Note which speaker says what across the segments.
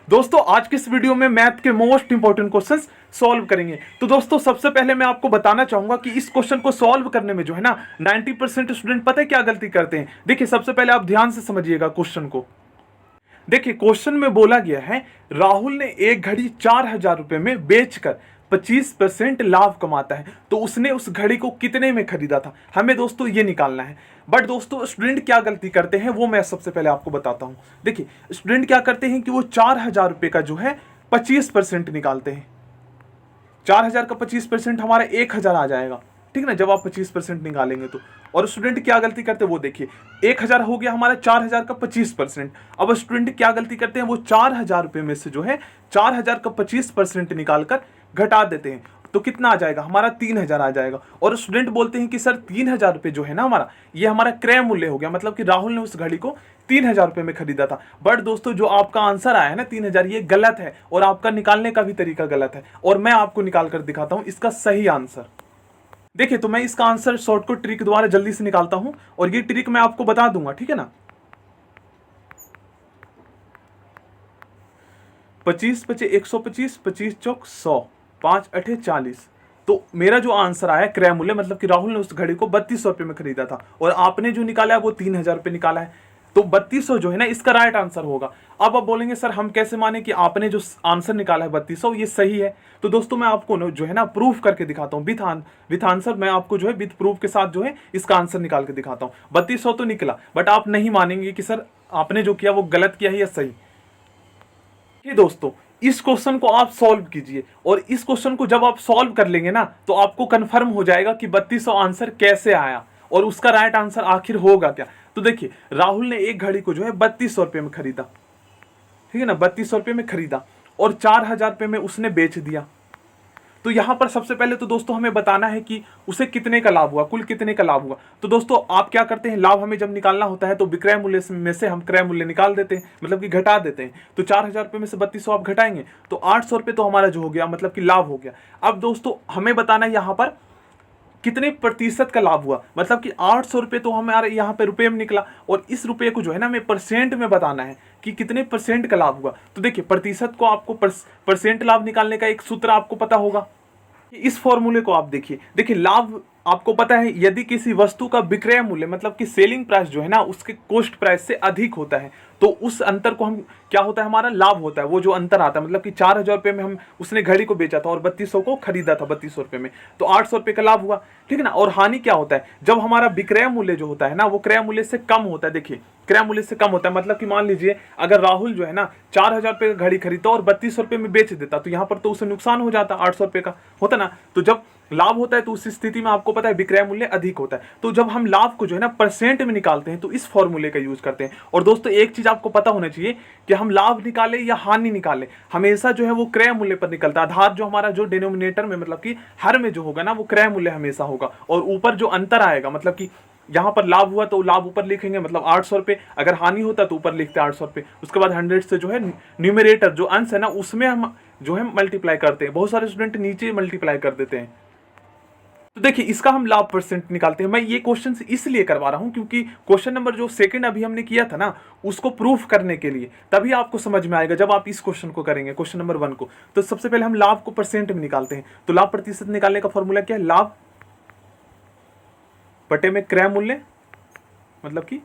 Speaker 1: दोस्तों आज के इस वीडियो में मैथ के मोस्ट इंपॉर्टेंट क्वेश्चंस सॉल्व करेंगे। तो दोस्तों सबसे पहले मैं आपको बताना चाहूंगा कि इस क्वेश्चन को सॉल्व करने में जो है ना 90% स्टूडेंट पता है क्या गलती करते हैं। देखिए सबसे पहले आप ध्यान से समझिएगा क्वेश्चन को। देखिए क्वेश्चन में बोला गया है राहुल ने एक घड़ी 4,000 रुपए में बेचकर 25% लाभ कमाता है, तो उसने उस घड़ी को कितने में खरीदा था, हमें दोस्तों ये निकालना है। बट दोस्तों स्टूडेंट क्या गलती करते हैं वो मैं सबसे पहले आपको बताता हूं। देखिए स्टूडेंट क्या करते हैं कि वो 4,000 रुपए का जो है 25% निकालते हैं। 4,000 का 25% हमारा 1,000 आ जाएगा, ठीक ना, जब आप 25% निकालेंगे तो। और स्टूडेंट क्या गलती करते हैं वो देखिए, 1,000 हो गया हमारा 4,000 का 25%। अब स्टूडेंट क्या गलती करते हैं, वो 4,000 रुपए में से जो है 4,000 का 25% निकालकर घटा देते हैं, तो कितना आ जाएगा हमारा 3,000 आ जाएगा। और स्टूडेंट बोलते हैं कि सर 3,000 रुपए जो है ना हमारा, ये हमारा क्रय मूल्य हो गया, मतलब कि राहुल ने उस घड़ी को 3,000 रुपए में खरीदा था। बट दोस्तों जो आपका आंसर आया है ना 3,000, ये गलत है और आपका निकालने का भी तरीका गलत है, और मैं आपको निकाल कर दिखाता हूं इसका सही आंसर। देखिए तो मैं इसका आंसर शॉर्टकट ट्रिक द्वारा जल्दी से निकालता हूं, और ये ट्रिक मैं आपको बता दूंगा, ठीक है ना। 25 पचे 125, 25 चौक 100, 5 अठे 40। तो मेरा जो आंसर आया क्रय मूल्य, मतलब कि राहुल ने उस घड़ी को 3,200 रुपए में खरीदा था, और आपने जो निकाला है वो 3,000 रुपए निकाला है, तो 3,200 जो है ना इसका राइट आंसर होगा। अब आप बोलेंगे सर हम कैसे माने कि आपने जो आंसर निकाला है 3,200 ये सही है। तो दोस्तों मैं आपको जो है ना प्रूफ करके दिखाता हूँ, विथ आंसर मैं आपको जो है विथ प्रूफ के साथ जो है इसका आंसर निकाल के दिखाता हूँ। 3,200 तो निकला, बट आप नहीं मानेंगे कि सर आपने जो किया वो गलत किया है या सही। ये दोस्तों इस क्वेश्चन को आप सॉल्व कीजिए, और इस क्वेश्चन को जब आप सॉल्व कर लेंगे ना तो आपको कंफर्म हो जाएगा कि 3,200 आंसर कैसे आया और उसका राइट आंसर आखिर होगा क्या। तो देखिए राहुल ने एक घड़ी को जो है 3,200 रुपए में खरीदा, ठीक है ना, 3,200 रुपए में खरीदा और 4,000 रुपए में उसने बेच दिया। तो यहां पर सबसे पहले तो दोस्तों हमें बताना है कि उसे कितने का लाभ हुआ, कुल कितने का लाभ हुआ। तो दोस्तों आप क्या करते हैं, लाभ हमें जब निकालना होता है तो विक्रय मूल्य में से हम क्रय मूल्य निकाल देते हैं, मतलब कि घटा देते हैं। तो 4,000 रुपए में से 3,200 आप घटाएंगे तो 800 रुपए तो हमारा जो हो गया, मतलब कि लाभ हो गया। अब दोस्तों हमें बताना है यहाँ पर कितने प्रतिशत का लाभ हुआ, मतलब कि 800 रुपए तो हमारे यहाँ पे रुपए में निकला, और इस रुपए को जो है ना हमें परसेंट में बताना है कि कितने परसेंट का लाभ हुआ। तो देखिए प्रतिशत को आपको परसेंट लाभ निकालने का एक सूत्र आपको पता होगा। इस फॉर्मूले को आप देखिए, देखिए लाभ आपको पता है यदि किसी वस्तु का विक्रय मूल्य, मतलब कि सेलिंग प्राइस जो है ना उसके कॉस्ट प्राइस से अधिक होता है, तो उस अंतर को हम क्या होता है, हमारा लाभ होता है। वो जो अंतर आता है, मतलब कि 4,000 रुपए में हम उसने घड़ी को बेचा था और 3,200 को खरीदा था 3,200 रुपए में, तो 800 रुपए का लाभ हुआ, ठीक है ना। और हानि क्या होता है, जब हमारा विक्रय मूल्य जो होता है ना वो क्रय मूल्य से कम होता है। देखिए क्रय मूल्य से कम होता है, मतलब कि मान लीजिए अगर राहुल जो है ना 4,000 रुपए का घड़ी खरीदता और 3,200 रुपए में बेच देता, तो यहाँ पर तो उसे नुकसान हो जाता, 800 रुपए का होता ना। तो जब लाभ होता है तो उस स्थिति में आपको पता है विक्रय मूल्य अधिक होता है। तो जब हम लाभ को जो है ना परसेंट में निकालते हैं तो इस फॉर्मूले का यूज करते हैं। और दोस्तों एक चीज आपको पता होना चाहिए कि हम लाभ निकाले या हानि निकाले, हमेशा जो है वो क्रय मूल्य पर निकलता है। आधार जो हमारा जो डिनोमिनेटर में, मतलब कि हर में जो होगा ना वो क्रय मूल्य हमेशा होगा, और ऊपर जो अंतर आएगा, मतलब कि यहाँ पर लाभ हुआ तो लाभ ऊपर लिखेंगे, मतलब 800 रुपए, अगर हानि होता तो ऊपर लिखते 800 रुपए। उसके बाद 100 से जो है न्यूमरेटर जो अंश है ना उसमें हम जो है मल्टीप्लाई करते हैं। बहुत सारे स्टूडेंट नीचे मल्टीप्लाई कर देते हैं। तो देखिए इसका हम लाभ परसेंट निकालते हैं। मैं ये क्वेश्चन इसलिए करवा रहा हूं क्योंकि क्वेश्चन नंबर जो सेकंड अभी हमने किया था ना उसको प्रूफ करने के लिए, तभी आपको समझ में आएगा जब आप इस क्वेश्चन को करेंगे, क्वेश्चन नंबर 1 को। तो सबसे पहले हम लाभ को परसेंट में निकालते हैं। तो लाभ प्रतिशत निकालने का फॉर्मूला क्या है, लाभ बटे में क्रय मूल्य, मतलब कि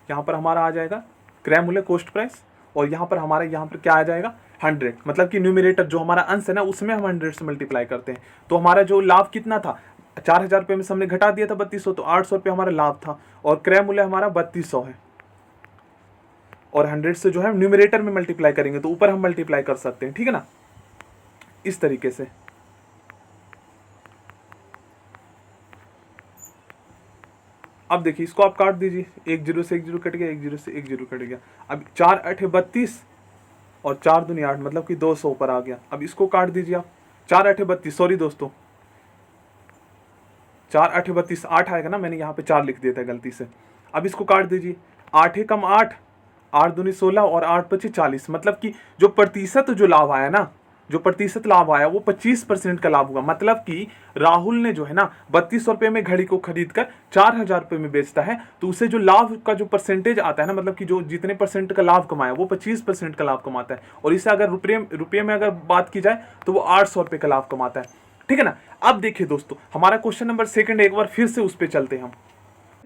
Speaker 1: यहां पर हमारा आ जाएगा क्रय मूल्य कॉस्ट प्राइस, और यहां पर हमारा यहाँ पर क्या आ जाएगा 100, मतलब कि न्यूमरेटर जो हमारा अंश है ना उसमें हम 100 से मल्टीप्लाई करते हैं। तो हमारा जो लाभ कितना था, 4,000 रुपए में से हमने घटा दिया था 3,200, तो 800 रुपये हमारा लाभ था, और क्रय मूल्य हमारा 3,200 है, और 100 से जो है न्यूमरेटर में मल्टीप्लाई करेंगे तो ऊपर हम मल्टीप्लाई कर सकते हैं, ठीक है ना, इस तरीके से। अब देखिए इसको आप काट दीजिए, 1 0 से 1 0 कट गया, 1 0 से 1 0 कट गया। अब 4 8 32 और 4 दूनी 8, मतलब कि 200 ऊपर आ गया। अब इसको काट दीजिए आप, 4 8 32, सॉरी दोस्तों 4 8 32, 8 आएगा ना, मैंने यहाँ पे 4 लिख दिया था गलती से। अब इसको काट दीजिए, 8 कम 8, 8 दूनी 16 और 8 पचे 40, मतलब कि जो प्रतिशत जो लाभ आया ना जो प्रतिशत लाभ आया वो 25% का लाभ हुआ। मतलब कि राहुल ने जो है ना 3200 रुपये में घड़ी को खरीद कर 4000 रुपये में बेचता है, तो उसे जो लाभ का जो परसेंटेज आता है ना, मतलब कि जो जितने परसेंट का लाभ कमाया वो 25% का लाभ कमाता है। और इसे अगर रुपये में अगर बात की जाए तो वो 800 रुपये का लाभ कमाता है। ठीक है ना। अब देखिए दोस्तों, हमारा क्वेश्चन नंबर सेकंड एक बार फिर से उस पर चलते हैं हम।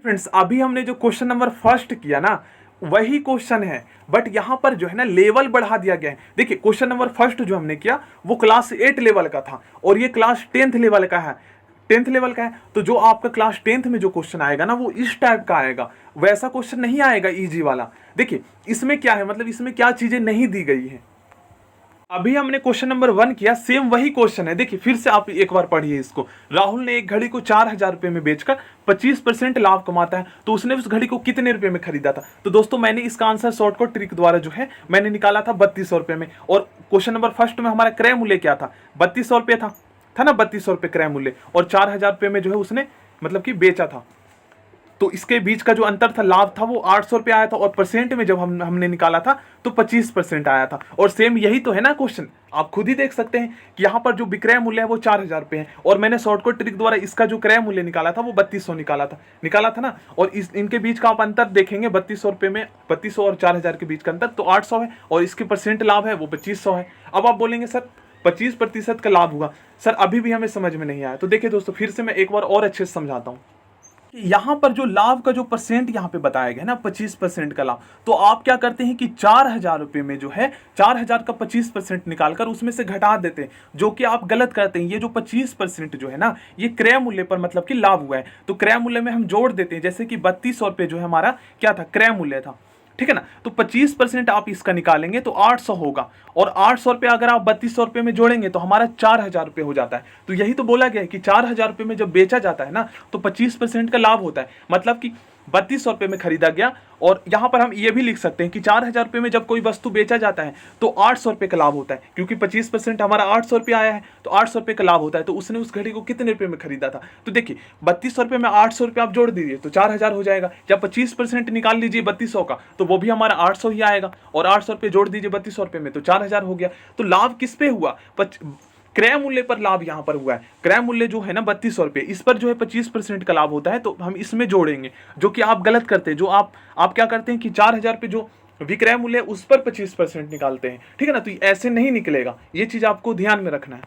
Speaker 1: फ्रेंड्स, अभी हमने जो क्वेश्चन नंबर फर्स्ट किया ना वही क्वेश्चन है, बट यहां पर जो है ना लेवल बढ़ा दिया गया है। देखिए क्वेश्चन नंबर फर्स्ट जो हमने किया वो क्लास 8 लेवल का था और ये क्लास 10th लेवल का है, 10th लेवल का है। तो जो आपका क्लास 10th में जो क्वेश्चन आएगा ना वो इस टाइप का आएगा, वैसा क्वेश्चन नहीं आएगा इजी वाला। देखिए इसमें क्या है, मतलब इसमें क्या चीजें नहीं दी गई है। अभी हमने क्वेश्चन नंबर 1 किया, सेम वही क्वेश्चन है। देखिए फिर से आप एक बार पढ़िए इसको। राहुल ने एक घड़ी को 4000 रुपये में बेचकर 25% लाभ कमाता है, तो उसने उस घड़ी को कितने रुपए में खरीदा था? तो दोस्तों मैंने इसका आंसर शॉर्टकट ट्रिक द्वारा जो है मैंने निकाला था 3200 रुपये में। और क्वेश्चन नंबर फर्स्ट में हमारा क्रय मूल्य क्या था? 3200 रुपये था ना, 3200 रुपये क्रय मूल्य, और 4000 रुपये में जो है उसने मतलब कि बेचा था। तो इसके बीच का जो अंतर था, लाभ था, वो 800 रुपये आया था, और परसेंट में जब हमने निकाला था तो 25% आया था। और सेम यही तो है ना क्वेश्चन, आप खुद ही देख सकते हैं कि यहाँ पर जो विक्रय मूल्य है वो 4000 रुपये है, और मैंने शॉर्टकट ट्रिक द्वारा इसका जो क्रय मूल्य निकाला था वो 3200 निकाला था ना। और इनके बीच का आप अंतर देखेंगे 3200 रुपये में, 3200 और 4000 के बीच का अंतर तो 800 है, और इसके परसेंट लाभ है वो 2500 है। अब आप बोलेंगे सर 25% का लाभ हुआ, सर अभी भी हमें समझ में नहीं आया। तो देखिए दोस्तों फिर से मैं एक बार और अच्छे से समझाता हूँ। यहां पर जो लाभ का जो परसेंट यहां पे बताया गया ना 25% का लाभ, तो आप क्या करते हैं कि 4000 रुपये में जो है 4000 का 25% निकालकर उसमें से घटा देते हैं, जो कि आप गलत करते हैं। ये जो 25% जो है ना ये क्रय मूल्य पर मतलब कि लाभ हुआ है, तो क्रय मूल्य में हम जोड़ देते हैं। जैसे कि 3200 रुपये जो है हमारा क्या था, क्रय मूल्य था, ठीक है ना। तो 25% आप इसका निकालेंगे तो 800 होगा, और 800 रुपये अगर आप 3200 रुपये में जोड़ेंगे तो हमारा 4000 रुपये हो जाता है। तो यही तो बोला गया है कि 4000 रुपये में जब बेचा जाता है ना तो 25% का लाभ होता है। मतलब कि 3200 रुपये में खरीदा गया, और यहाँ पर हम ये भी लिख सकते हैं कि 4000 रुपये में जब कोई वस्तु बेचा जाता है तो 800 रुपये का लाभ होता है, क्योंकि 25% हमारा 800 रुपये आया है तो 800 रुपये का लाभ होता है। तो उसने उस घड़ी को कितने रुपये में खरीदा था? तो देखिए 3200 रुपये में 800 रुपये आप जोड़ दीजिए तो 4000 हो जाएगा। जब 25% निकाल लीजिए 3200 का तो वो भी हमारा 800 ही आएगा, और 800 रुपये जोड़ दीजिए 3200 रुपये में तो 4000 हो गया। तो लाभ किस पे हुआ? क्रय मूल्य पर लाभ यहाँ पर हुआ है। क्रय मूल्य जो है ना 3200 रुपये, इस पर जो है 25% का लाभ होता है, तो हम इसमें जोड़ेंगे, जो कि आप गलत करते हैं। जो आप क्या करते हैं कि 4000 रुपये जो विक्रय मूल्य उस पर 25% निकालते हैं, ठीक है ना। तो ऐसे नहीं निकलेगा, ये चीज आपको ध्यान में रखना है।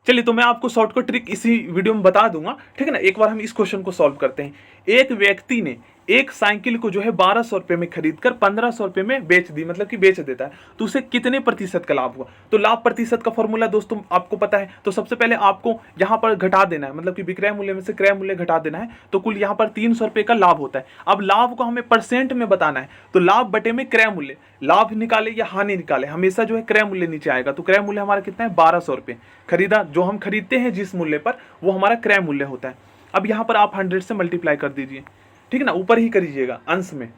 Speaker 1: चलिए तो मैं आपको शॉर्टकट ट्रिक इसी वीडियो में बता दूंगा, ठीक है ना। एक बार हम इस क्वेश्चन को सॉल्व करते हैं। एक व्यक्ति ने एक साइकिल को जो है 1200 रुपये में खरीद कर 1500 रुपये में बेच दी, मतलब कि बेच देता है, तो उसे कितने प्रतिशत का लाभ हुआ? तो लाभ प्रतिशत का फॉर्मूला दोस्तों आपको पता है। तो सबसे पहले आपको यहाँ पर घटा देना है, मतलब कि विक्रय मूल्य में से क्रय मूल्य घटा देना है, तो कुल यहाँ पर 300 रुपये का लाभ होता है। अब लाभ को हमें परसेंट में बताना है, तो लाभ बटे में क्रय मूल्य, लाभ निकाले या हानि निकाले हमेशा जो है क्रय मूल्य नीचे आएगा। तो क्रय मूल्य हमारा कितना है? 1200 रुपये। खरीदा जो हम खरीदते हैं जिस मूल्य पर वो हमारा क्रय मूल्य होता है। अब यहाँ पर आप 100 से मल्टीप्लाई कर दीजिए, ठीक है ना, ऊपर ही करिएगा, अंश में,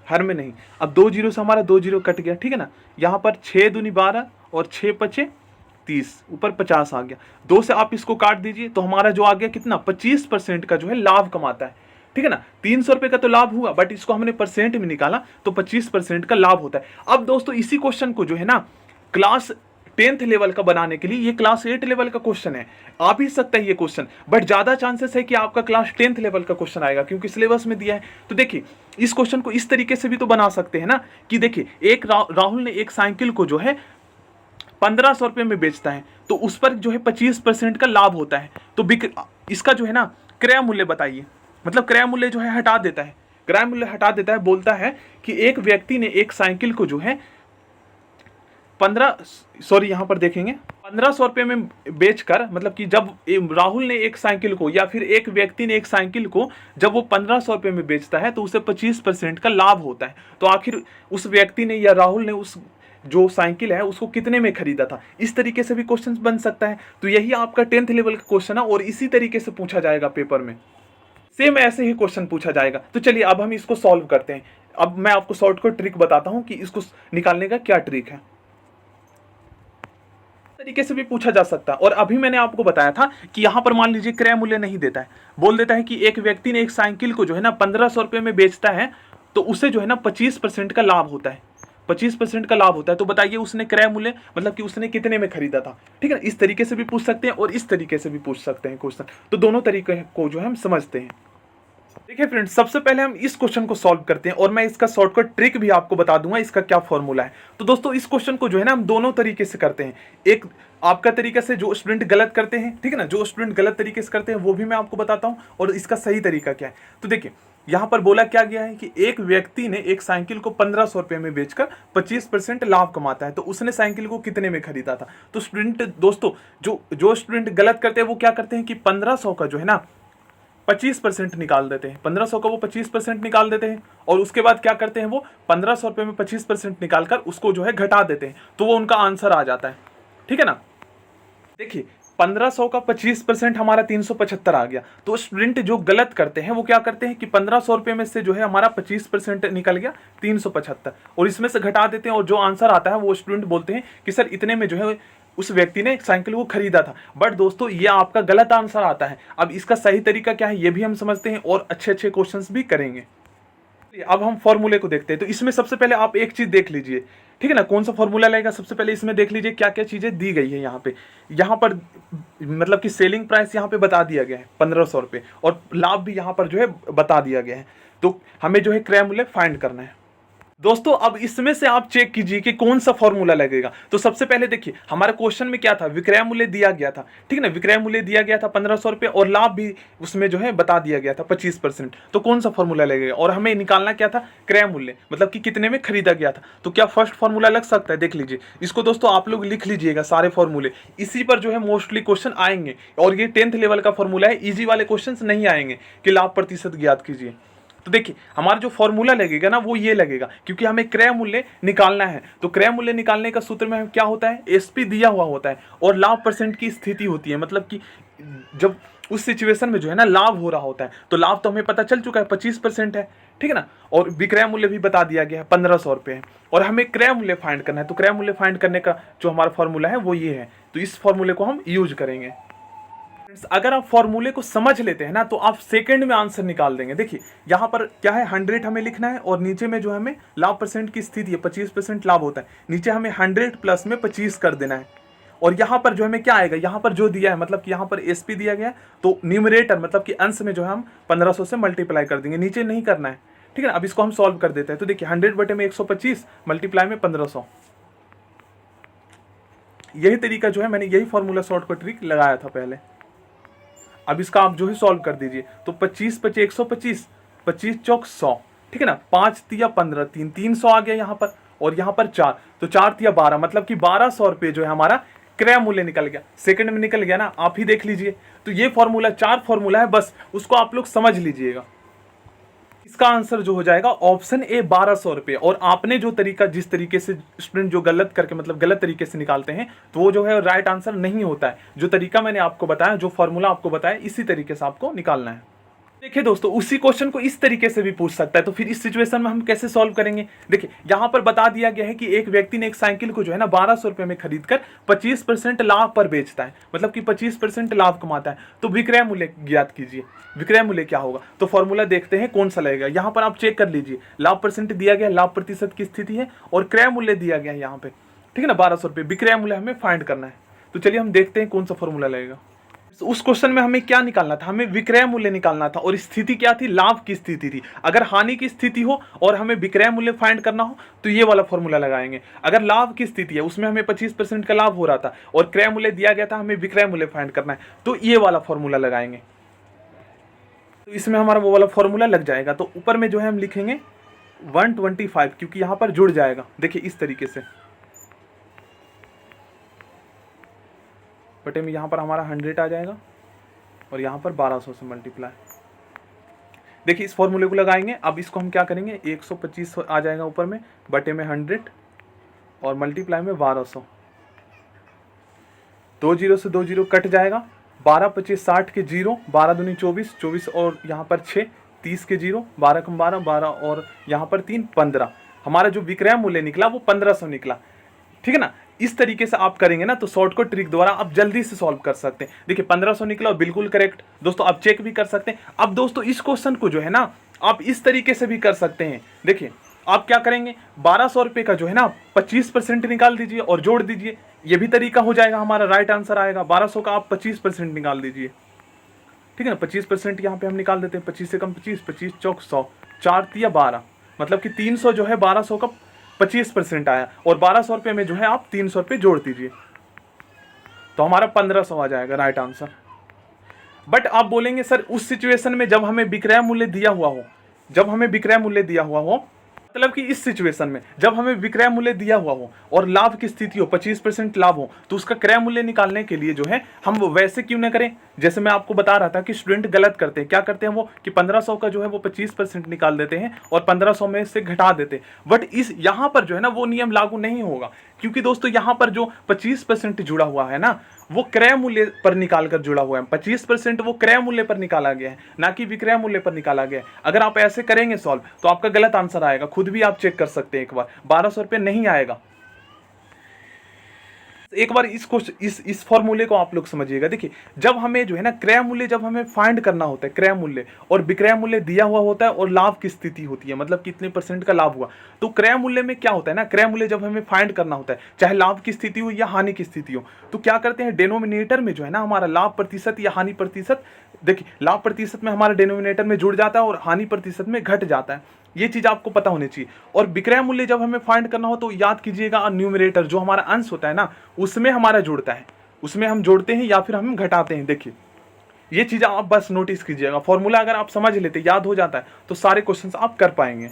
Speaker 1: हर में नहीं। अब 2 जीरो से हमारा 2 जीरो कट गया, ठीक है ना। यहाँ पर 6 दूनी 12 और 6 पचे 30, ऊपर 50 आ गया। 2 से आप इसको काट दीजिए तो हमारा जो आ गया कितना? 25% का जो है लाभ कमाता है, ठीक है ना। 300 रुपये का तो लाभ हुआ, बट इसको हमने परसेंट में निकाला तो 25% का लाभ होता है। अब दोस्तों इसी क्वेश्चन को जो है ना क्लास 10th लेवल का बनाने के लिए, ये क्लास 8 लेवल का क्वेश्चन है, आ भी सकता है ये क्वेश्चन, बट ज्यादा चांसेस है कि आपका क्लास 10th लेवल का क्वेश्चन आएगा, क्योंकि सिलेबस में दिया है। तो देखिए इस क्वेश्चन को इस तरीके से भी तो बना सकते हैं ना कि देखिए एक राहुल ने एक साइकिल को जो है 1500 रुपये में बेचता है, तो उस पर जो है 25% का लाभ होता है। तो इसका जो है ना क्रय मूल्य बताइए, मतलब क्रय मूल्य जो है हटा देता है, क्रय मूल्य हटा देता है, बोलता है कि एक व्यक्ति ने एक साइकिल को जो है 1500 रुपये में बेचकर, मतलब कि जब राहुल ने एक साइकिल को या फिर एक व्यक्ति ने एक साइकिल को जब वो 1500 रुपये में बेचता है तो उसे 25% का लाभ होता है। तो आखिर उस व्यक्ति ने या राहुल ने उस जो साइकिल है उसको कितने में खरीदा था? इस तरीके से भी क्वेश्चन बन सकता है। तो यही आपका 10th लेवल का क्वेश्चन है, और इसी तरीके से पूछा जाएगा पेपर में, सेम ऐसे ही क्वेश्चन पूछा जाएगा। तो चलिए अब हम इसको सॉल्व करते हैं। अब मैं आपको शॉर्टकट ट्रिक बताता हूँ कि इसको निकालने का क्या ट्रिक है। तरीके से भी पूछा जा सकता है। और अभी मैंने आपको बताया था कि यहां पर मान लीजिए क्रय मूल्य नहीं देता है, बोल देता है कि एक व्यक्ति ने एक साइकिल को जो है ना 1500 रुपये में बेचता है, तो उसे जो है ना 25% का लाभ होता है। 25% का लाभ होता है, तो बताइए उसने क्रय मूल्य मतलब कि उसने कितने में खरीदा था। ठीक है ना, इस तरीके से भी पूछ सकते हैं और इस तरीके से भी पूछ सकते हैं क्वेश्चन, तो दोनों तरीके को जो है हम समझते हैं। देखिए फ्रेंड्स, सबसे पहले हम इस क्वेश्चन को सॉल्व करते हैं और मैं इसका शॉर्टकट ट्रिक भी आपको बता दूंगा इसका क्या फॉर्मूला है। तो दोस्तों इस क्वेश्चन को जो है ना हम दोनों तरीके से करते हैं। एक आपका तरीका से जो स्टूडेंट गलत करते हैं, ठीक है ना, जो स्टूडेंट गलत तरीके से करते हैं वो भी मैं आपको बताता हूं और इसका सही तरीका क्या है। तो देखिए यहां पर बोला क्या गया है कि एक व्यक्ति ने एक साइकिल को 1500 रुपए में बेचकर 25% लाभ कमाता है, तो उसने साइकिल को कितने में खरीदा था। तो स्टूडेंट दोस्तों जो स्टूडेंट गलत करते हैं वो क्या करते हैं कि 1500 का जो है ना 25% निकाल देते हैं, 1500 का वो 25% निकाल देते हैं और उसके बाद क्या करते हैं वो 1500 रुपये में 25% निकालकर उसको जो है घटा देते हैं, तो वो उनका आंसर आ जाता है। ठीक है ना, देखिए 1500 का 25% हमारा 375 आ गया। तो स्टूडेंट जो गलत करते हैं वो क्या करते हैं कि 1500 रुपये में से जो है हमारा 25% निकल गया 375 और इसमें से घटा देते हैं और जो आंसर आता है वो स्टूडेंट बोलते हैं कि सर इतने में जो है उस व्यक्ति ने साइकिल को खरीदा था। बट दोस्तों ये आपका गलत आंसर आता है। अब इसका सही तरीका क्या है ये भी हम समझते हैं और अच्छे अच्छे क्वेश्चंस भी करेंगे। अब हम फॉर्मूले को देखते हैं। तो इसमें सबसे पहले आप एक चीज देख लीजिए, ठीक है ना, कौन सा फॉर्मूला लगेगा। सबसे पहले इसमें देख लीजिए क्या क्या चीजें दी गई है यहाँ पर मतलब कि सेलिंग प्राइस यहाँ पे बता दिया गया है 1500 रुपये और लाभ भी यहाँ पर जो है बता दिया गया है। तो हमें जो है क्रय मूल्य फाइंड करना है। दोस्तों अब इसमें से आप चेक कीजिए कि कौन सा फॉर्मूला लगेगा। तो सबसे पहले देखिए हमारे क्वेश्चन में क्या था, विक्रय मूल्य दिया गया था, ठीक है ना, विक्रय मूल्य दिया गया था 1500 रुपये और लाभ भी उसमें जो है बता दिया गया था 25%। तो कौन सा फॉर्मूला लगेगा और हमें निकालना क्या था, क्रय मूल्य मतलब कि कितने में खरीदा गया था। तो क्या फर्स्ट फॉर्मूला लग सकता है, देख लीजिए इसको दोस्तों, आप लोग लिख लीजिएगा सारे फॉर्मूले, इसी पर जो है मोस्टली क्वेश्चन आएंगे और ये 10th लेवल का फॉर्मूला है, ईजी वाले क्वेश्चन नहीं आएंगे कि लाभ प्रतिशत ज्ञात कीजिए। तो देखिए हमारा जो फॉर्मूला लगेगा ना वो ये लगेगा, क्योंकि हमें क्रय मूल्य निकालना है। तो क्रय मूल्य निकालने का सूत्र में क्या होता है, एसपी दिया हुआ होता है और लाभ परसेंट की स्थिति होती है, मतलब कि जब उस सिचुएशन में जो है ना लाभ हो रहा होता है। तो लाभ तो हमें पता चल चुका है 25% है, ठीक है ना, और विक्रय मूल्य भी बता दिया गया है 1500 रुपये है और हमें क्रय मूल्य फाइंड करना है। तो क्रय मूल्य फाइंड करने का जो हमारा फॉर्मूला है वो ये है। तो इस फॉर्मूले को हम यूज करेंगे। अगर आप फॉर्मूले को समझ लेते हैं ना तो आप सेकंड में आंसर निकाल देंगे। देखिए यहाँ पर क्या है, 100 हमें लिखना है और नीचे में जो हमें लाभ परसेंट की स्थिति है 25% लाभ होता है, नीचे हमें 100 प्लस में 25 कर देना है। और यहाँ पर जो हमें क्या आएगा, यहाँ पर जो दिया है मतलब कि यहाँ पर एसपी दिया गया है, तो न्यूमरेटर मतलब कि अंश में जो है हम 1500 से मल्टीप्लाई कर देंगे, नीचे नहीं करना है, ठीक है ना। अब इसको हम सॉल्व कर देते हैं। तो देखिए 100/125 मल्टीप्लाई में 1500, यही तरीका जो है मैंने यही फॉर्मूला शॉर्टकट ट्रिक लगाया था पहले। अब इसका आप जो है सॉल्व कर दीजिए। तो 25 × 125, 25 चौक 100, ठीक है ना, 5 तिया 15, 300 आ गया यहाँ पर और यहाँ पर 4, तो 4 तिया 12, मतलब कि 1200 रुपये जो है हमारा क्रय मूल्य निकल गया, सेकंड में निकल गया ना, आप ही देख लीजिए। तो ये फॉर्मूला 4 फॉर्मूला है, बस उसको आप लोग समझ लीजिएगा। इसका आंसर जो हो जाएगा ऑप्शन ए 1200 रुपये। और आपने जो तरीका, जिस तरीके से स्टूडेंट जो गलत करके मतलब गलत तरीके से निकालते हैं तो वो जो है राइट आंसर नहीं होता है। जो तरीका मैंने आपको बताया, जो फॉर्मूला आपको बताया, इसी तरीके से आपको निकालना है। देखिए दोस्तों उसी क्वेश्चन को इस तरीके से भी पूछ सकता है। तो फिर इस सिचुएशन में हम कैसे सॉल्व करेंगे, देखिए यहाँ पर बता दिया गया है कि एक व्यक्ति ने एक साइकिल को जो है ना 1200 रुपये में खरीदकर 25% लाभ पर बेचता है, मतलब कि 25% लाभ कमाता है। तो विक्रय मूल्य ज्ञात कीजिए, विक्रय मूल्य क्या होगा। तो फॉर्मूला देखते हैं कौन सा लगेगा। यहाँ पर आप चेक कर लीजिए, लाभ परसेंट दिया गया, लाभ प्रतिशत की स्थिति है और क्रय मूल्य दिया गया है यहाँ पे, ठीक है ना, 1200 रुपये। विक्रय मूल्य हमें फाइंड करना है। तो चलिए हम देखते हैं कौन सा फॉर्मूला लगेगा। उस क्वेश्चन में हमें क्या निकालना था, हमें विक्रय मूल्य निकालना था और स्थिति क्या थी, लाभ की स्थिति थी। अगर हानि की स्थिति हो और हमें विक्रय मूल्य फाइंड करना हो तो ये वाला फॉर्मूला लगाएंगे। अगर लाभ की स्थिति है, उसमें हमें 25% का लाभ हो रहा था और क्रय मूल्य दिया गया था, हमें विक्रय मूल्य फाइंड करना है, तो ये वाला फॉर्मूला लगाएंगे। तो इसमें हमारा वो वाला फॉर्मूला लग जाएगा। तो ऊपर में जो है हम लिखेंगे 125, क्योंकि यहाँ पर जुड़ जाएगा। देखिए इस तरीके से बटे में यहाँ पर हमारा 100 आ जाएगा और यहाँ पर 1200 से मल्टीप्लाई। देखिए इस फॉर्मूले को लगाएंगे। अब इसको हम क्या करेंगे, 125 आ जाएगा ऊपर में, बटे में 100 और मल्टीप्लाई में 1200। 2 0 से 2 0 कट जाएगा, 12 25 60 के 0, 12 दूनी 24, 24 और यहाँ पर 6, 30 के 0, 12 कम 12, 12 और यहाँ पर 3, 15। हमारा जो विक्रय मूल्य निकला वो 1500 निकला, ठीक है ना। इस तरीके से आप करेंगे ना तो शॉर्टकट ट्रिक द्वारा आप जल्दी से सॉल्व कर सकते हैं। देखिए 1500 निकला और बिल्कुल करेक्ट दोस्तों, आप चेक भी कर सकते हैं। अब दोस्तों इस क्वेश्चन को जो है ना आप इस तरीके से भी कर सकते हैं। देखिए आप क्या करेंगे, 1200 रुपये का जो है ना 25% निकाल दीजिए और जोड़ दीजिए, ये भी तरीका हो जाएगा, हमारा राइट आंसर आएगा। 1200 का आप 25% निकाल दीजिए, ठीक है ना। 25% यहाँ पे हम निकाल देते हैं, 25 से कम 25, 25 चौक 100, 4 तिया 12, मतलब कि 300 जो है 1200 का 25% आया, और 1200 रुपये में जो है आप 300 रुपये जोड़ दीजिए, तो हमारा 1500 आ जाएगा राइट आंसर। बट आप बोलेंगे सर उस सिचुएशन में जब हमें विक्रय मूल्य दिया हुआ हो, जब हमें विक्रय मूल्य दिया हुआ हो, मतलब कि इस सिचुएशन में जब हमें विक्रय मूल्य दिया हुआ हो और लाभ की स्थिति हो, 25% लाभ हो, तो उसका क्रय मूल्य निकालने के लिए जो है हम वैसे क्यों ना करें, जैसे मैं आपको बता रहा था कि स्टूडेंट गलत करते हैं, क्या करते हैं वो कि 1500 का जो है वो 25% निकाल देते हैं और 1500 में से घटा देते हैं। बट इस यहाँ पर जो है ना वो नियम लागू नहीं होगा, क्योंकि दोस्तों यहाँ पर जो 25% जुड़ा हुआ है ना वो क्रय मूल्य पर निकाल कर जुड़ा हुआ है। 25% वो क्रय मूल्य पर निकाला गया है, ना कि विक्रय मूल्य पर निकाला गया है। अगर आप ऐसे करेंगे सॉल्व तो आपका गलत आंसर आएगा, खुद भी आप चेक कर सकते हैं एक बार, 1200 रुपये नहीं आएगा। एक बार इस फॉर्मूले को आप लोग समझिएगा। देखिए जब हमें जो है ना क्रय मूल्य जब हमें फाइंड करना होता है, क्रय मूल्य और विक्रय मूल्य दिया हुआ होता है और लाभ की स्थिति होती है, मतलब कितने % का लाभ हुआ, तो क्रय मूल्य में क्या होता है ना, क्रय मूल्य जब हमें फाइंड करना होता है, चाहे लाभ की स्थिति हो या हानि की स्थिति हो, तो क्या करते हैं डिनोमिनेटर में जो है ना हमारा लाभ प्रतिशत या हानि प्रतिशत, देखिए लाभ प्रतिशत में हमारा डिनोमिनेटर में जुड़ जाता है और हानि प्रतिशत में घट जाता है, ये चीज आपको पता होनी चाहिए। और विक्रय मूल्य जब हमें फाइंड करना हो तो याद कीजिएगा न्यूमरेटर जो हमारा अंश होता है ना उसमें हमारा जुड़ता है, उसमें हम जोड़ते हैं या फिर हम घटाते हैं। देखिए ये चीज आप बस नोटिस कीजिएगा, फॉर्मूला अगर आप समझ लेते, याद हो जाता है, तो सारे क्वेश्चंस आप कर पाएंगे।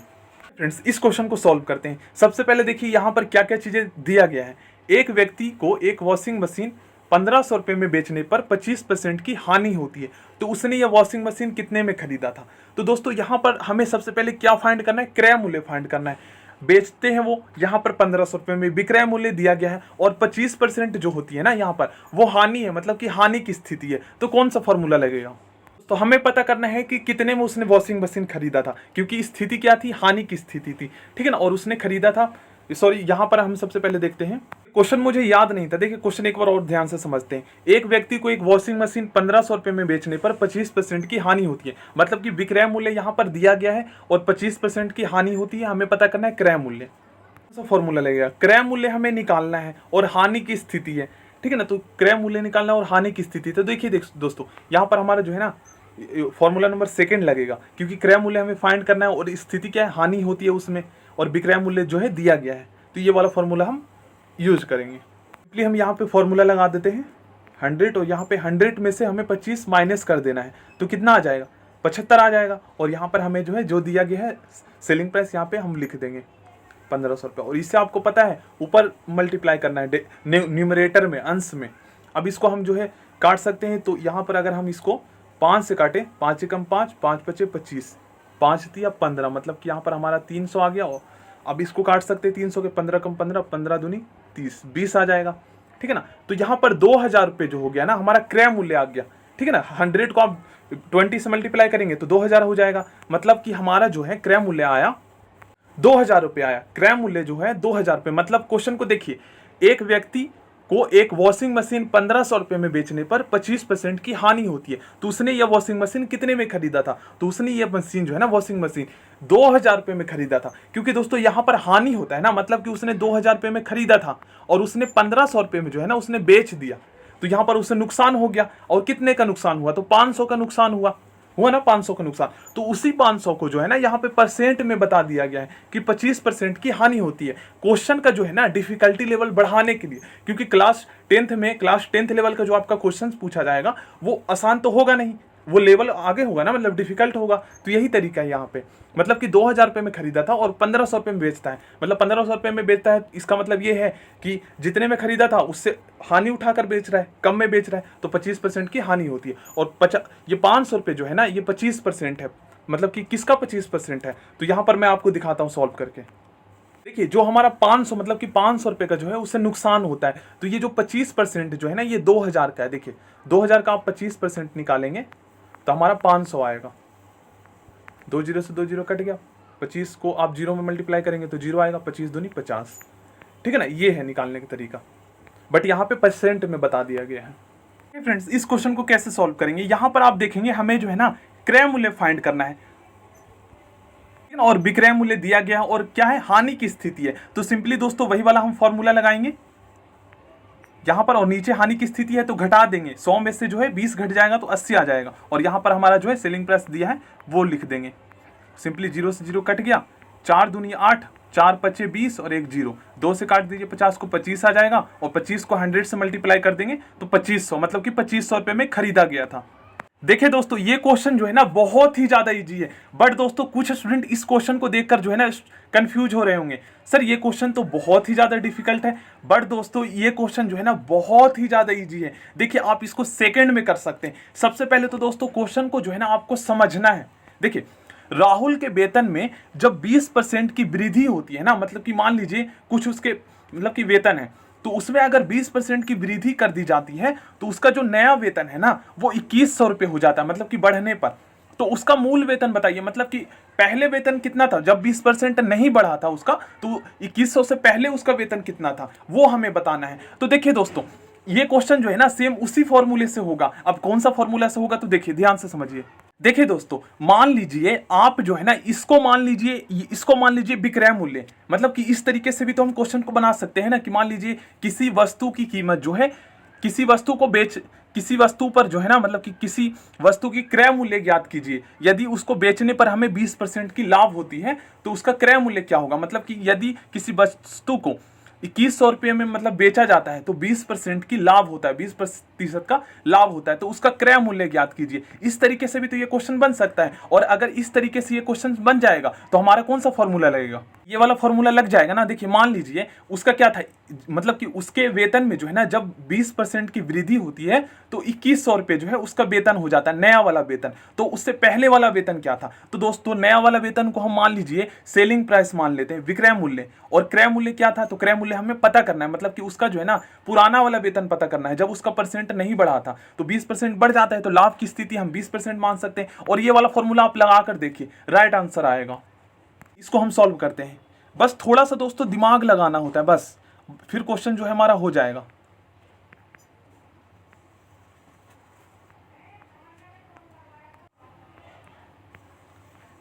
Speaker 1: फ्रेंड्स इस क्वेश्चन को सॉल्व करते हैं। सबसे पहले देखिए यहाँ पर क्या क्या चीजें दिया गया है। एक व्यक्ति को एक वॉशिंग मशीन 1500 रुपये में बेचने पर 25% की हानि होती है, तो उसने यह वॉशिंग मशीन कितने में खरीदा था। तो दोस्तों यहाँ पर हमें सबसे पहले क्या फाइंड करना है, क्रय मूल्य फाइंड करना है। बेचते हैं वो यहाँ पर 1500 रुपये में, विक्रय मूल्य दिया गया है और 25% जो होती है ना यहाँ पर वो हानि है, मतलब कि हानि की स्थिति है, तो कौन सा फॉर्मूला लगेगा। तो हमें पता करना है कि कितने में उसने वॉशिंग मशीन खरीदा था, क्योंकि स्थिति क्या थी, हानि की स्थिति थी, ठीक है ना, और उसने खरीदा था, सॉरी यहाँ पर हम सबसे पहले देखते हैं, क्वेश्चन मुझे याद नहीं था, देखिए क्वेश्चन एक बार और ध्यान से समझते हैं। एक व्यक्ति को एक वॉशिंग मशीन 1500 रुपये में बेचने पर 25% की हानि होती है, मतलब कि विक्रय मूल्य यहाँ पर दिया गया है और 25% की हानि होती है, हमें पता करना है क्रय मूल्य। फॉर्मूला लगेगा, क्रय मूल्य हमें निकालना है और हानि की स्थिति है, ठीक है ना, तो क्रय मूल्य निकालना और हानि की स्थिति। तो देखिए दोस्तों यहाँ पर हमारा जो है ना फॉर्मूला नंबर 2 लगेगा, क्योंकि क्रय मूल्य हमें फाइंड करना है और स्थिति क्या है, हानि होती है उसमें, और विक्रय मूल्य जो है दिया गया है, तो ये वाला फॉर्मूला हम यूज करेंगे। इसलिए हम यहाँ पे फॉर्मूला लगा देते हैं 100, और यहाँ पे 100 में से हमें 25 माइनस कर देना है, तो कितना आ जाएगा, 75 आ जाएगा। और यहाँ पर हमें जो है जो दिया गया है सेलिंग प्राइस यहाँ पे हम लिख देंगे 1500 रुपये, और इससे आपको पता है ऊपर मल्टीप्लाई करना है न्यूमरेटर में, अंश में। अब इसको हम जो है काट सकते हैं, तो यहाँ पर अगर हम इसको 5 से काटें, 5 से कम 5, 5 पचे 25, 5 तिया 15, मतलब कि यहाँ पर हमारा 300 आ गया। और अब इसको काट सकते हैं 300 के 15 कम 15, 15 दूनी 30, 20 आ जाएगा, ठीक है ना। तो यहाँ पर 2000 रुपये जो हो गया ना हमारा क्रय मूल्य आ गया, ठीक है ना। 100 को आप 20 से मल्टीप्लाई करेंगे तो 2000 हो जाएगा, मतलब कि हमारा जो है क्रय मूल्य आया 2000 रुपये आया, क्रय मूल्य जो है 2000 रुपये। मतलब क्वेश्चन को देखिए, एक व्यक्ति को एक वॉशिंग मशीन 1500 रुपये में बेचने पर 25% की हानि होती है, तो उसने यह वॉशिंग मशीन कितने में खरीदा था, तो उसने यह मशीन जो है ना वॉशिंग मशीन 2000 रुपये में खरीदा था। क्योंकि दोस्तों यहाँ पर हानि होता है ना, मतलब कि उसने 2000 रुपये में खरीदा था और उसने 1500 रुपये में जो है ना उसने बेच दिया, तो यहाँ पर उससे नुकसान हो गया। और कितने का नुकसान हुआ, तो 500 का नुकसान हुआ ना, 500 का नुकसान। तो उसी 500 को जो है ना यहाँ पे परसेंट में बता दिया गया है कि 25% की हानि होती है। क्वेश्चन का जो है ना डिफिकल्टी लेवल बढ़ाने के लिए, क्योंकि क्लास 10th लेवल का जो आपका क्वेश्चन पूछा जाएगा वो आसान तो होगा नहीं, वो लेवल आगे होगा ना, मतलब डिफिकल्ट होगा। तो यही तरीका है यहाँ पे, मतलब कि 2000 रुपये में खरीदा था और 1500 रुपये में बेचता है, मतलब 1500 रुपये में बेचता है, इसका मतलब ये है कि जितने में खरीदा था उससे हानि उठाकर बेच रहा है, कम में बेच रहा है, तो 25% की हानि होती है। और ये 500 रुपये जो है ना ये 25% है, मतलब कि किसका 25% है, तो यहाँ पर मैं आपको दिखाता हूँ सॉल्व करके। देखिए जो हमारा 500 मतलब कि 500 रुपये का जो है उससे नुकसान होता है, तो ये जो 25% जो है ना ये 2000 का है। देखिए 2000 का आप 25% निकालेंगे तो हमारा 500 आएगा, 2 जीरो से 2 जीरो कट गया, 25 को आप जीरो में मल्टीप्लाई करेंगे तो 0 आएगा, 25 दूनी 50, ठीक है ना। ये है निकालने का तरीका, बट यहाँ पे परसेंट में बता दिया गया है। फ्रेंड्स इस क्वेश्चन को कैसे सॉल्व करेंगे, यहाँ पर आप देखेंगे हमें जो है ना क्रय मूल्य फाइंड करना है। और विक्रय मूल्य दिया गया है और क्या है, हानि की स्थिति है। तो सिंपली दोस्तों वही वाला हम फॉर्मूला लगाएंगे यहाँ पर, और नीचे हानि की स्थिति है तो घटा देंगे, 100 में से जो है 20 घट जाएगा तो 80 आ जाएगा, और यहाँ पर हमारा जो है सेलिंग प्राइस दिया है वो लिख देंगे। सिंपली 0 से 0 कट गया, 4 दूनी 8, 4 पचे 20 और 1 0, 2 से काट दीजिए 50 को 25 आ जाएगा, और 25 को 100 से मल्टीप्लाई कर देंगे तो 2500, मतलब कि 2500 रुपये में खरीदा गया था। देखिए दोस्तों ये क्वेश्चन जो है ना बहुत ही ज्यादा इजी है, बट दोस्तों कुछ स्टूडेंट इस क्वेश्चन को देखकर जो है ना कंफ्यूज हो रहे होंगे, सर ये क्वेश्चन तो बहुत ही ज्यादा डिफिकल्ट है। बट दोस्तों ये क्वेश्चन जो है ना बहुत ही ज्यादा इजी है। देखिए आप इसको सेकंड में कर सकते हैं। सबसे पहले तो दोस्तों क्वेश्चन को जो है ना आपको समझना है। देखिए राहुल के वेतन में जब 20% की वृद्धि होती है ना, मतलब कि मान लीजिए कुछ उसके मतलब कि वेतन है, तो उसमें अगर 20% की वृद्धि कर दी जाती है तो उसका जो नया वेतन है ना वो 2100 रुपये हो जाता है, मतलब कि बढ़ने पर। तो उसका मूल वेतन बताइए, मतलब कि पहले वेतन कितना था जब 20% नहीं बढ़ा था उसका, तो 2100 से पहले उसका वेतन कितना था वो हमें बताना है। तो देखिए दोस्तों ये क्वेश्चन जो है ना सेम उसी फॉर्मूले से होगा। अब कौन सा फॉर्मूला से होगा तो देखिए ध्यान से समझिए। देखिए दोस्तों मान लीजिए आप जो है ना इसको मान लीजिए विक्रय मूल्य, मतलब कि इस तरीके से भी तो हम क्वेश्चन को बना सकते हैं ना कि मान लीजिए किसी वस्तु की कीमत जो है, किसी वस्तु पर जो है ना, मतलब कि किसी वस्तु की क्रय मूल्य ज्ञात कीजिए। यदि उसको बेचने पर हमें 20% की लाभ होती है तो उसका क्रय मूल्य क्या होगा, मतलब कि यदि किसी वस्तु को 2100 रुपये में मतलब बेचा जाता है तो 20% की लाभ होता है, 20% का लाभ होता है, तो उसका क्रय मूल्य ज्ञात कीजिए। इस तरीके से भी तो ये क्वेश्चन बन सकता है। और अगर इस तरीके से ये क्वेश्चन बन जाएगा तो हमारा कौन सा फॉर्मूला लगेगा, ये वाला फॉर्मूला लग जाएगा ना। देखिए मान लीजिए उसका क्या था, मतलब कि उसके वेतन में जो है ना जब 20% की वृद्धि होती है तो 2100 रुपये जो है उसका वेतन हो जाता है, नया वाला वेतन। तो उससे पहले वाला वेतन क्या था, तो दोस्तों नया वाला वेतन को हम मान लीजिए सेलिंग प्राइस मान लेते हैं, विक्रय मूल्य। और क्रय मूल्य क्या था, तो क्रय मूल्य हमें पता करना है, मतलब कि उसका जो है ना पुराना वाला वेतन पता करना है, जब उसका परसेंट नहीं बढ़ा था। तो 20% बढ़ जाता है तो लाभ की स्थिति हम 20% मान सकते हैं। और ये वाला फॉर्मूला आप लगा कर देखिए, राइट आंसर आएगा। इसको हम सॉल्व करते हैं, बस थोड़ा सा दोस्तों दिमाग लगाना होता है बस, फिर क्वेश्चन जो है हमारा हो जाएगा।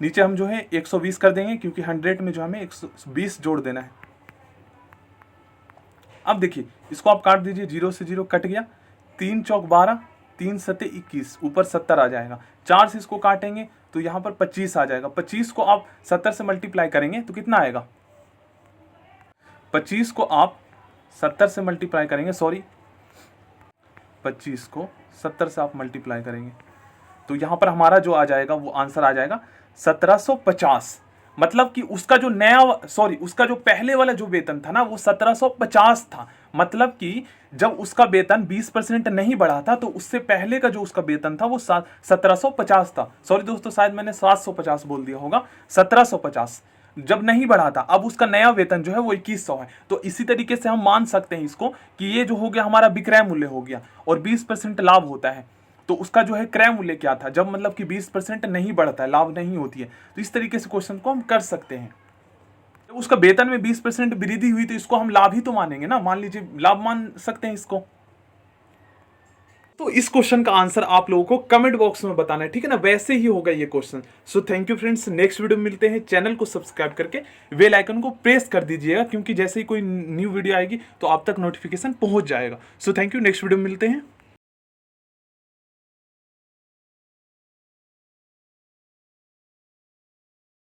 Speaker 1: नीचे हम जो है 120 कर देंगे क्योंकि 100 में जो हमें 120 जोड़ देना है। अब देखिए इसको आप काट दीजिए, 0 से 0 कट गया, 3 चौक 12, 3 सत्ते 21, ऊपर 70 आ जाएगा। 4 से इसको काटेंगे तो यहाँ पर 25 आ जाएगा। 25 को आप 70 से मल्टीप्लाई करेंगे तो कितना आएगा, 25 को आप 70 से मल्टीप्लाई करेंगे, 25 को 70 से आप मल्टीप्लाई करेंगे तो यहाँ पर हमारा जो आ जाएगा वो आंसर आ जाएगा 1750। मतलब कि उसका जो उसका जो पहले वाला जो वेतन था ना वो 1750 था। मतलब कि जब उसका वेतन 20% नहीं बढ़ा था तो उससे पहले का जो उसका वेतन था वो 1750 था। सॉरी दोस्तों शायद मैंने 750 बोल दिया होगा, 1750 जब नहीं बढ़ा था। अब उसका नया वेतन जो है वो 2100 है। तो इसी तरीके से हम मान सकते हैं इसको कि ये जो हो गया हमारा विक्रय मूल्य हो गया, और 20% लाभ होता है तो उसका जो है क्रय मूल्य क्या था, जब मतलब कि 20% नहीं बढ़ता है, लाभ नहीं होती है। तो इस तरीके से क्वेश्चन को हम कर सकते हैं। जब उसका वेतन में 20% वृद्धि हुई तो इसको हम लाभ ही तो मानेंगे ना, मान लीजिए लाभ मान सकते हैं इसको। तो इस क्वेश्चन का आंसर आप लोगों को कमेंट बॉक्स में बताना है, ठीक है ना, वैसे ही होगा ये question. So thank you friends, next video में मिलते हैं। चैनल को सब्सक्राइब करके बेल आइकन को प्रेस कर दीजिएगा, क्योंकि जैसे ही कोई न्यू वीडियो आएगी तो आप तक नोटिफिकेशन पहुंच जाएगा। So thank you, next video में मिलते हैं।